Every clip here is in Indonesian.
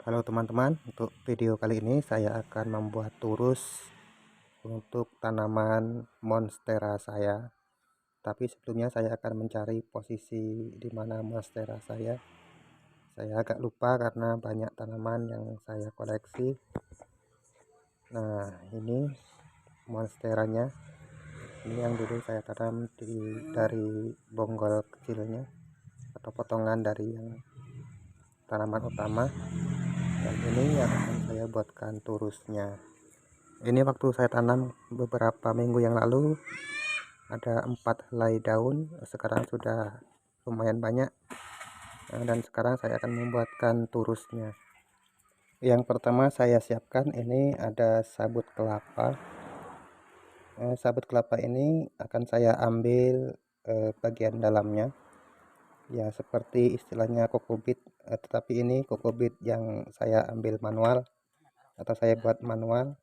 Halo teman-teman, untuk video kali ini saya akan membuat turus untuk tanaman monstera saya. Tapi sebelumnya saya akan mencari posisi di mana monstera saya. Saya agak lupa karena banyak tanaman yang saya koleksi. Nah, ini monsteranya. Ini yang dulu saya tanam dari bonggol kecilnya atau potongan dari yang tanaman utama. Dan ini yang akan saya buatkan turusnya. Ini waktu saya tanam beberapa minggu yang lalu ada 4 helai daun, sekarang sudah lumayan banyak. Dan sekarang saya akan membuatkan turusnya. Yang pertama saya siapkan ini ada sabut kelapa. Sabut kelapa ini akan saya ambil bagian dalamnya, ya seperti istilahnya kokobit, tetapi ini kokobit yang saya ambil manual atau saya buat manual.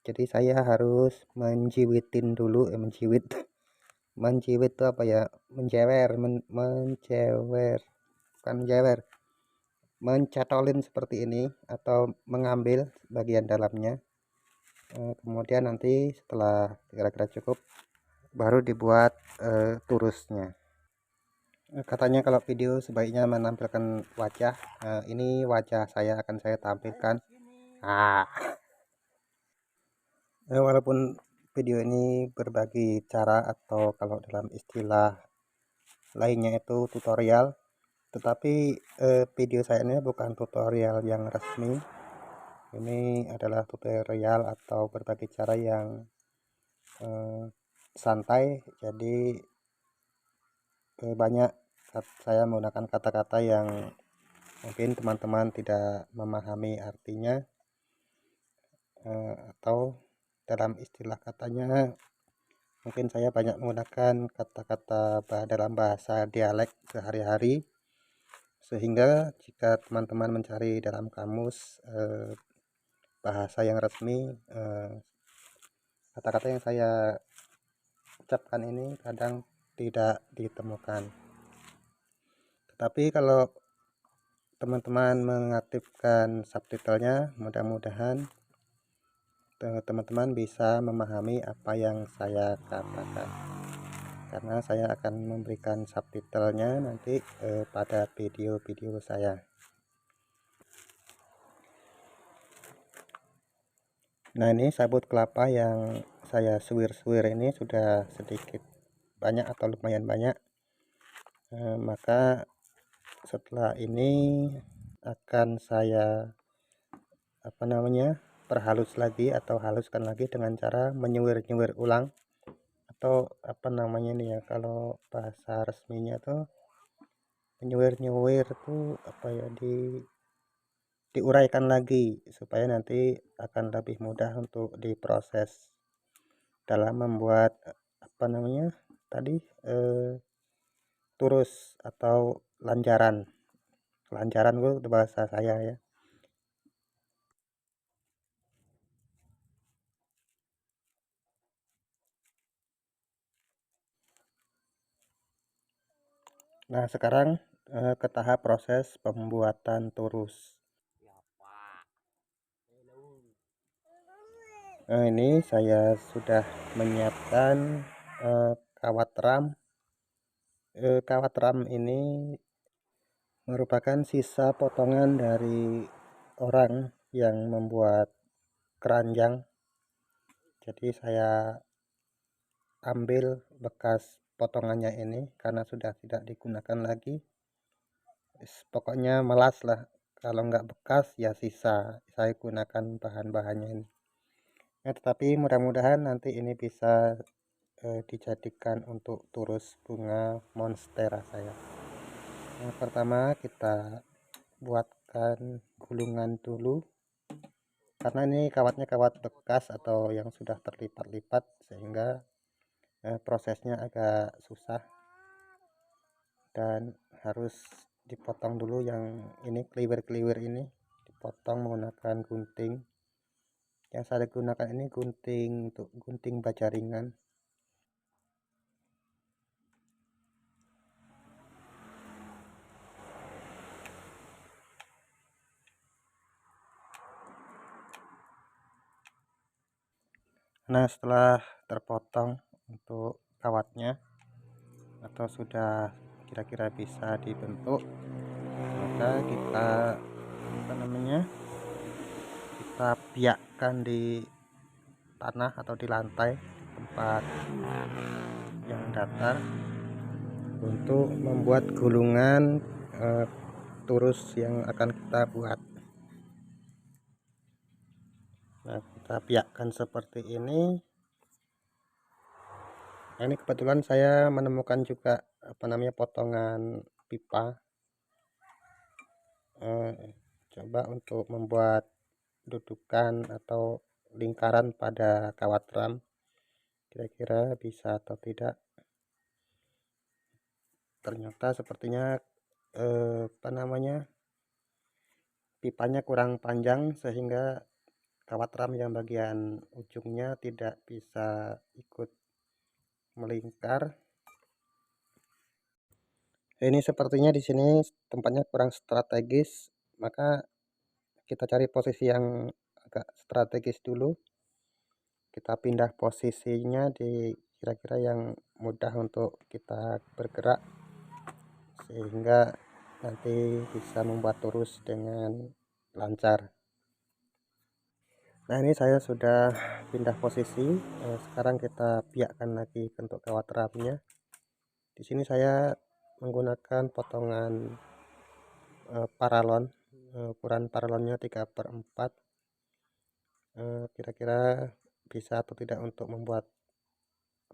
Jadi saya harus menjiwitin dulu, menjiwit itu apa ya, mencewer, bukan menjewer, mencatolin seperti ini atau mengambil bagian dalamnya. Kemudian nanti setelah kira-kira cukup baru dibuat turusnya. Katanya kalau video sebaiknya menampilkan wajah. Ini wajah saya akan saya tampilkan. Walaupun video ini berbagi cara atau kalau dalam istilah lainnya itu tutorial, tetapi video saya ini bukan tutorial yang resmi. Ini adalah tutorial atau berbagi cara yang santai. Jadi banyak saya menggunakan kata-kata yang mungkin teman-teman tidak memahami artinya, atau dalam istilah katanya mungkin saya banyak menggunakan kata-kata dalam bahasa dialek sehari-hari, sehingga jika teman-teman mencari dalam kamus bahasa yang resmi, kata-kata yang saya ucapkan ini kadang tidak ditemukan. Tetapi kalau teman-teman mengaktifkan subtitlenya, mudah-mudahan teman-teman bisa memahami apa yang saya katakan, karena saya akan memberikan subtitlenya nanti pada video-video saya. Nah, ini sabut kelapa yang saya suwir-suwir ini sudah sedikit banyak atau lumayan banyak. Maka setelah ini akan saya perhalus lagi atau haluskan lagi dengan cara menyuwir-nyuwir ulang, atau nih ya, kalau bahasa resminya tuh menyuwir-nyuwir tuh diuraikan lagi supaya nanti akan lebih mudah untuk diproses dalam membuat turus atau lanjaran itu bahasa saya ya. Nah, sekarang ke tahap proses pembuatan turus. Nah, ini saya sudah menyiapkan kawat ram. Kawat ram ini merupakan sisa potongan dari orang yang membuat keranjang. Jadi saya ambil bekas potongannya ini karena sudah tidak digunakan lagi. Pokoknya melas lah, kalau nggak bekas ya sisa saya gunakan bahan-bahannya ini. Nah, tetapi mudah-mudahan nanti ini bisa dijadikan untuk turus bunga monstera saya. Yang pertama kita buatkan gulungan dulu, karena ini kawatnya kawat bekas atau yang sudah terlipat-lipat, sehingga prosesnya agak susah dan harus dipotong dulu. Yang ini keliwir-keliwir ini dipotong menggunakan gunting. Yang saya gunakan ini gunting untuk gunting baja ringan. Nah, setelah terpotong untuk kawatnya atau sudah kira-kira bisa dibentuk, maka kita kita piakkan di tanah atau di lantai tempat yang datar untuk membuat gulungan turus yang akan kita buat. Nah, kita piakkan seperti ini. Nah, ini kebetulan saya menemukan juga potongan pipa. Coba untuk membuat dudukan atau lingkaran pada kawat ram, kira-kira bisa atau tidak. Ternyata sepertinya pipanya kurang panjang sehingga kawat ram yang bagian ujungnya tidak bisa ikut melingkar. Ini sepertinya di sini tempatnya kurang strategis, maka kita cari posisi yang agak strategis dulu. Kita pindah posisinya di kira-kira yang mudah untuk kita bergerak, sehingga nanti bisa membuat turus dengan lancar. Nah, ini saya sudah pindah posisi. Sekarang kita piakkan lagi bentuk kawat ramnya. Di sini saya menggunakan potongan paralon. Ukuran paralonnya 3/4. Kira-kira bisa atau tidak untuk membuat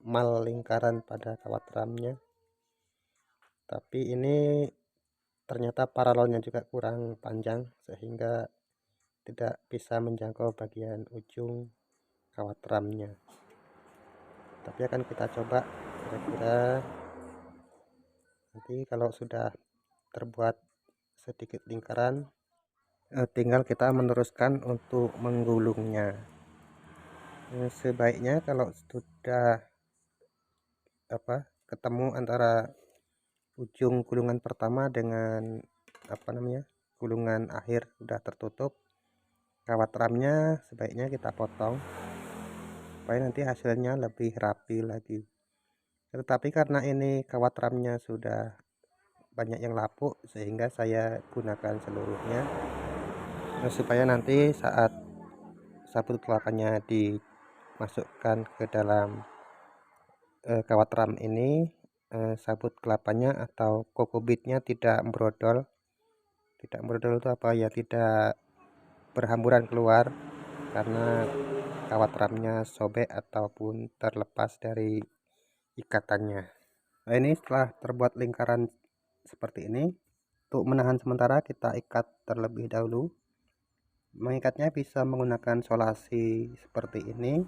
mal lingkaran pada kawat ramnya. Tapi ini ternyata paralonnya juga kurang panjang sehingga tidak bisa menjangkau bagian ujung kawat ramnya. Tapi akan kita coba kira-kira nanti kalau sudah terbuat sedikit lingkaran, tinggal kita meneruskan untuk menggulungnya. Sebaiknya kalau sudah ketemu antara ujung gulungan pertama dengan gulungan akhir sudah tertutup, kawat ramnya sebaiknya kita potong supaya nanti hasilnya lebih rapi lagi. Tetapi karena ini kawat ramnya sudah banyak yang lapuk, sehingga saya gunakan seluruhnya supaya nanti saat sabut kelapanya dimasukkan ke dalam kawat ram ini, sabut kelapanya atau kokobitnya tidak brodol. Tidak brodol itu apa ya, tidak berhamburan keluar karena kawat ramnya sobek ataupun terlepas dari ikatannya. Nah, ini setelah terbuat lingkaran seperti ini, untuk menahan sementara kita ikat terlebih dahulu. Mengikatnya bisa menggunakan solasi seperti ini,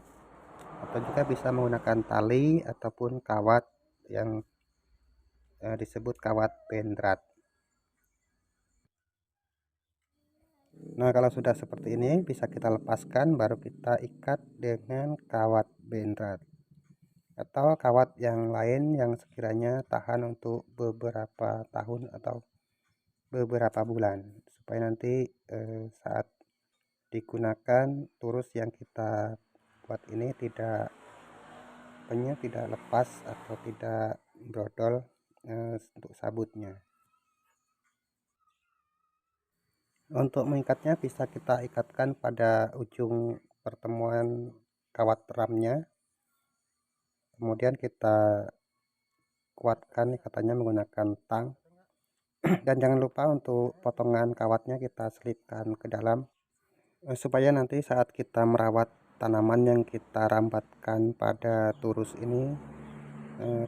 atau juga bisa menggunakan tali ataupun kawat yang disebut kawat bendrat. Nah, kalau sudah seperti ini bisa kita lepaskan, baru kita ikat dengan kawat bendrat atau kawat yang lain yang sekiranya tahan untuk beberapa tahun atau beberapa bulan, supaya nanti saat digunakan turus yang kita buat ini tidak lepas atau tidak brodol untuk sabutnya. Untuk mengikatnya bisa kita ikatkan pada ujung pertemuan kawat ramnya, kemudian kita kuatkan ikatannya menggunakan tang. Dan jangan lupa untuk potongan kawatnya kita selipkan ke dalam supaya nanti saat kita merawat tanaman yang kita rambatkan pada turus ini,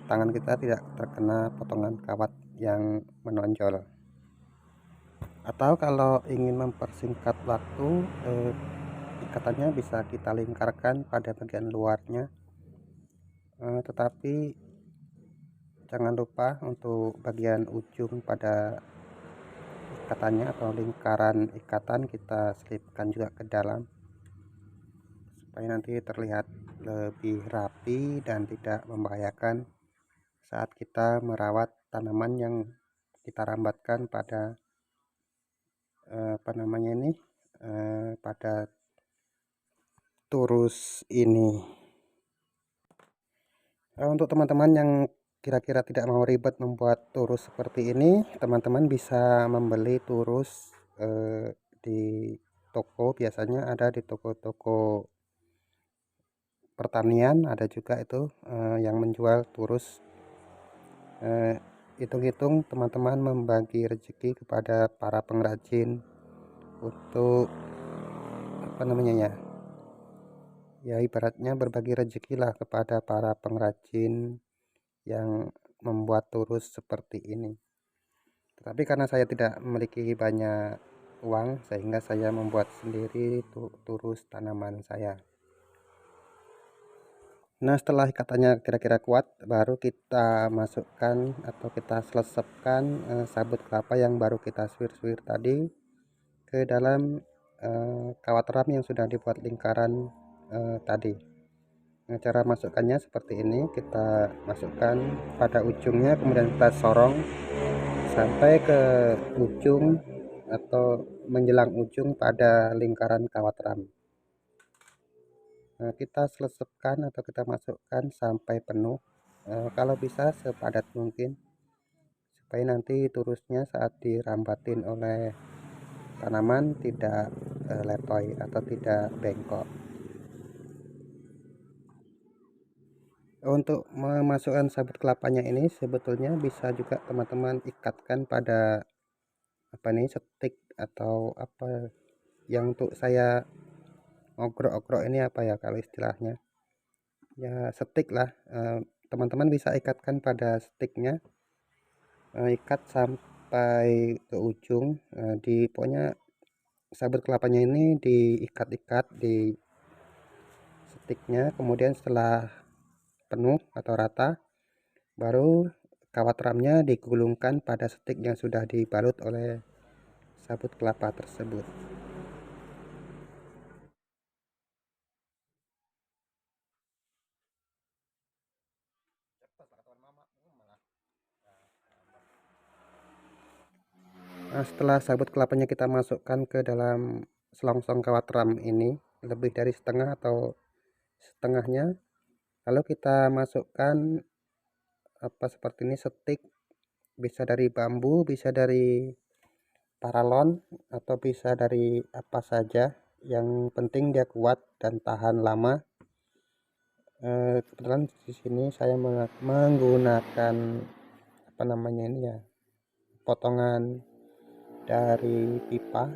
tangan kita tidak terkena potongan kawat yang menonjol. Atau kalau ingin mempersingkat waktu, ikatannya bisa kita lingkarkan pada bagian luarnya, tetapi jangan lupa untuk bagian ujung pada ikatannya atau lingkaran ikatan kita selipkan juga ke dalam supaya nanti terlihat lebih rapi dan tidak membahayakan saat kita merawat tanaman yang kita rambatkan pada pada turus ini. Untuk teman-teman yang kira-kira tidak mau ribet membuat turus seperti ini, teman-teman bisa membeli turus di toko. Biasanya ada di toko-toko pertanian, ada juga itu yang menjual turus. Hitung-hitung teman-teman membagi rezeki kepada para pengrajin untuk apa namanya ya ibaratnya berbagi rezeki lah kepada para pengrajin yang membuat turus seperti ini. Tetapi karena saya tidak memiliki banyak uang, sehingga saya membuat sendiri turus tanaman saya. Nah, setelah ikatannya kira-kira kuat, baru kita masukkan atau kita selesepkan sabut kelapa yang baru kita suwir-suwir tadi ke dalam kawat ram yang sudah dibuat lingkaran tadi. Nah, cara masukkannya seperti ini, kita masukkan pada ujungnya, kemudian kita sorong sampai ke ujung atau menjelang ujung pada lingkaran kawat ram. Nah, kita selesepkan atau kita masukkan sampai penuh, kalau bisa sepadat mungkin, supaya nanti turusnya saat dirambatin oleh tanaman tidak letoy atau tidak bengkok. Untuk memasukkan sabut kelapanya ini sebetulnya bisa juga teman-teman ikatkan pada apa nih, stik atau apa yang untuk saya ogrok-ogrok ini, apa ya kalau istilahnya, ya stik lah. Teman-teman bisa ikatkan pada stiknya, ikat sampai ke ujung, di pokoknya sabut kelapanya ini diikat-ikat di stiknya. Kemudian setelah penuh atau rata, baru kawat ramnya digulungkan pada stik yang sudah dibalut oleh sabut kelapa tersebut. Nah, setelah sabut kelapanya kita masukkan ke dalam selongsong kawat ram ini, lebih dari setengah atau setengahnya, lalu kita masukkan apa seperti ini, stik. Bisa dari bambu, bisa dari paralon, atau bisa dari apa saja, yang penting dia kuat dan tahan lama. Kebetulan di sini saya menggunakan apa namanya ini ya, potongan dari pipa.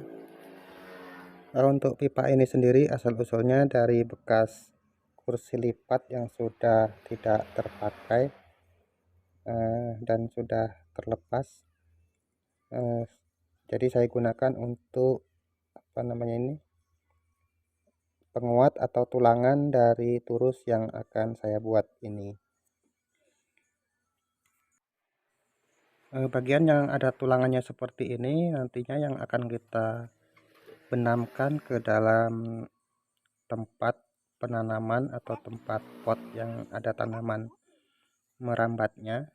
Untuk pipa ini sendiri asal usulnya dari bekas kursi lipat yang sudah tidak terpakai dan sudah terlepas. Jadi saya gunakan untuk apa namanya ini, penguat atau tulangan dari turus yang akan saya buat ini. Bagian yang ada tulangannya seperti ini nantinya yang akan kita benamkan ke dalam tempat penanaman atau tempat pot yang ada tanaman merambatnya.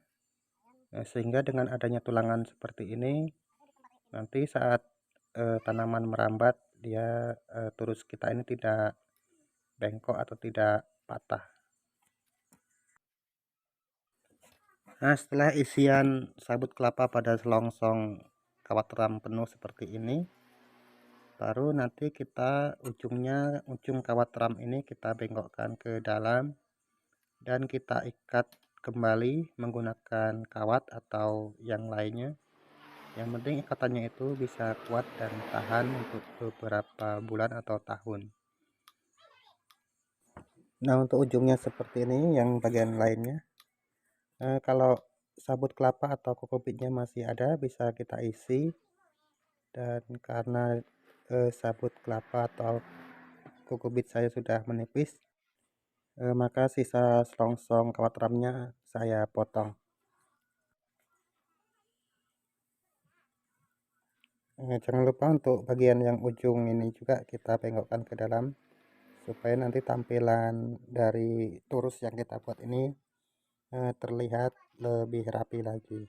Sehingga dengan adanya tulangan seperti ini, nanti saat tanaman merambat, dia turus kita ini tidak bengkok atau tidak patah. Nah, setelah isian sabut kelapa pada selongsong kawat ram penuh seperti ini, baru nanti kita ujung kawat ram ini kita bengkokkan ke dalam dan kita ikat kembali menggunakan kawat atau yang lainnya. Yang penting ikatannya itu bisa kuat dan tahan untuk beberapa bulan atau tahun. Nah, untuk ujungnya seperti ini, yang bagian lainnya, kalau sabut kelapa atau kokopitnya masih ada, bisa kita isi. Dan karena sabut kelapa atau kokopit saya sudah menipis, maka sisa selongsong kawat ramnya saya potong. Jangan lupa untuk bagian yang ujung ini juga kita bengkokkan ke dalam, supaya nanti tampilan dari turus yang kita buat ini terlihat lebih rapi lagi.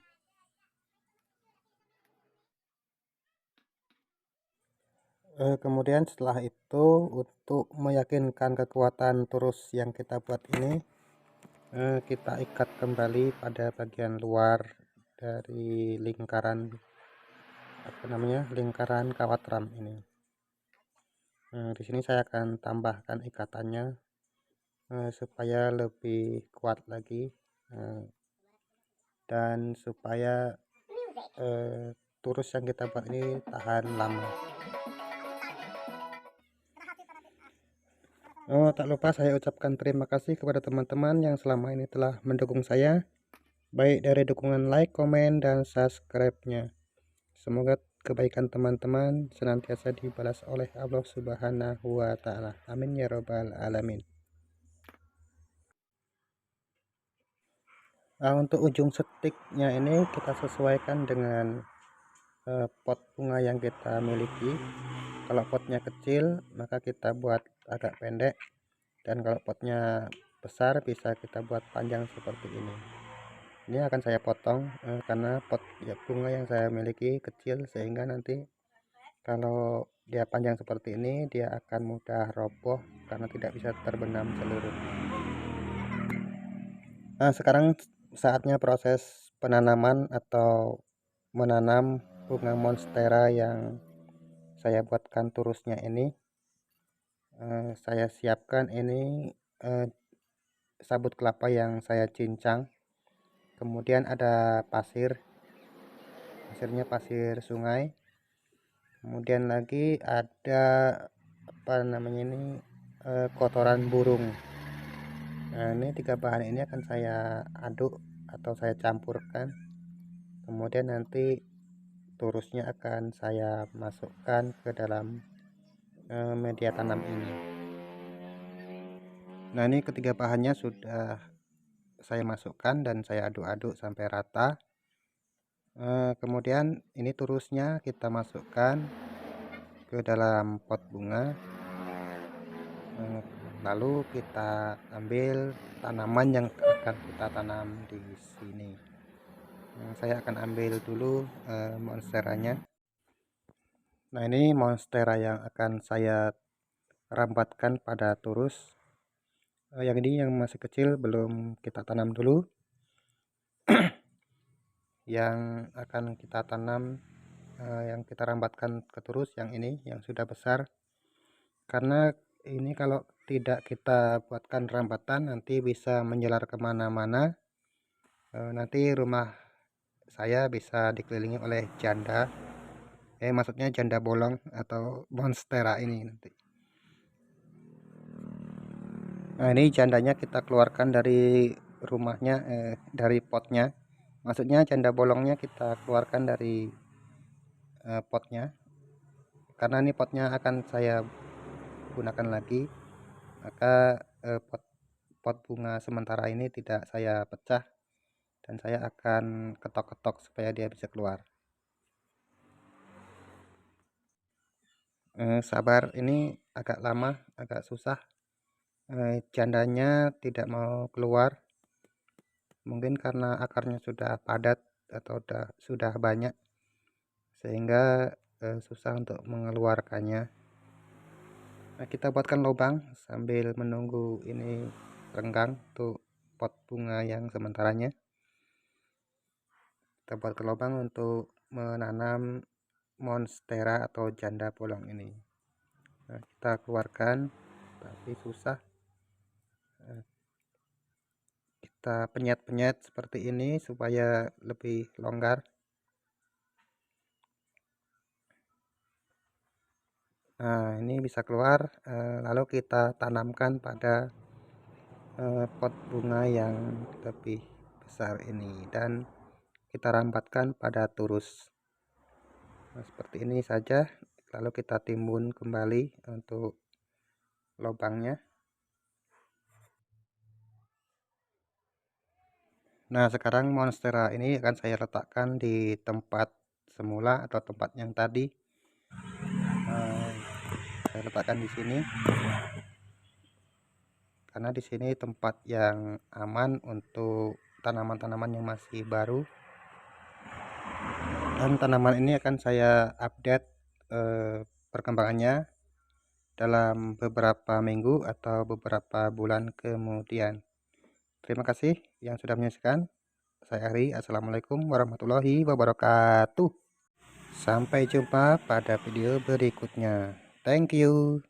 Kemudian setelah itu, untuk meyakinkan kekuatan turus yang kita buat ini, Kita ikat kembali pada bagian luar dari lingkaran lingkaran kawat ram ini. Di sini saya akan tambahkan ikatannya supaya lebih kuat lagi, dan supaya turus yang kita buat ini tahan lama. Tak lupa saya ucapkan terima kasih kepada teman-teman yang selama ini telah mendukung saya, baik dari dukungan like, komen, dan subscribe-nya. Semoga kebaikan teman-teman senantiasa dibalas oleh Allah Subhanahu wa Ta'ala. Amin ya Robbal 'Alamin. Untuk ujung stiknya ini kita sesuaikan dengan pot bunga yang kita miliki. Kalau potnya kecil maka kita buat agak pendek, dan kalau potnya besar bisa kita buat panjang seperti ini. Ini akan saya potong karena pot bunga yang saya miliki kecil, sehingga nanti kalau dia panjang seperti ini dia akan mudah roboh karena tidak bisa terbenam seluruh. Sekarang saatnya proses penanaman atau menanam bunga monstera yang saya buatkan turusnya ini. Saya siapkan ini sabut kelapa yang saya cincang, kemudian ada pasirnya pasir sungai, kemudian lagi ada kotoran burung. Ini 3 bahan ini akan saya aduk atau saya campurkan, kemudian nanti turusnya akan saya masukkan ke dalam media tanam ini. Nah, ini ketiga bahannya sudah saya masukkan dan saya aduk-aduk sampai rata. Kemudian ini turusnya kita masukkan ke dalam pot bunga, lalu kita ambil tanaman yang akan kita tanam di sini. Saya akan ambil dulu monsteranya. Nah, ini monstera yang akan saya rambatkan pada turus. Yang ini yang masih kecil belum kita tanam dulu. Yang akan kita tanam, yang kita rambatkan ke turus yang ini yang sudah besar, karena ini kalau tidak kita buatkan rambatan nanti bisa menjalar kemana-mana. Nanti rumah saya bisa dikelilingi oleh maksudnya janda bolong atau monstera ini nanti. Nah, ini jandanya kita keluarkan dari rumahnya, dari potnya. Maksudnya janda bolongnya kita keluarkan dari potnya, karena ini potnya akan saya gunakan lagi, maka pot bunga sementara ini tidak saya pecah, dan saya akan ketok-ketok supaya dia bisa keluar. Sabar, ini agak lama, agak susah. Jandanya tidak mau keluar, mungkin karena akarnya sudah padat atau sudah banyak, sehingga susah untuk mengeluarkannya. Nah, kita buatkan lubang sambil menunggu ini renggang untuk pot bunga yang sementaranya. Kita buat lubang untuk menanam monstera atau janda bolong ini. Nah, kita keluarkan, tapi susah. Kita penyet-penyet seperti ini supaya lebih longgar. Nah, ini bisa keluar, lalu kita tanamkan pada pot bunga yang lebih besar ini, dan kita rambatkan pada turus. Nah, seperti ini saja, lalu kita timbun kembali untuk lubangnya. Nah, sekarang monstera ini akan saya letakkan di tempat semula atau tempat yang tadi. Saya letakkan di sini karena di sini tempat yang aman untuk tanaman-tanaman yang masih baru, dan tanaman ini akan saya update perkembangannya dalam beberapa minggu atau beberapa bulan kemudian. Terima kasih yang sudah menyaksikan. Saya Ari, assalamualaikum warahmatullahi wabarakatuh. Sampai jumpa pada video berikutnya. Thank you.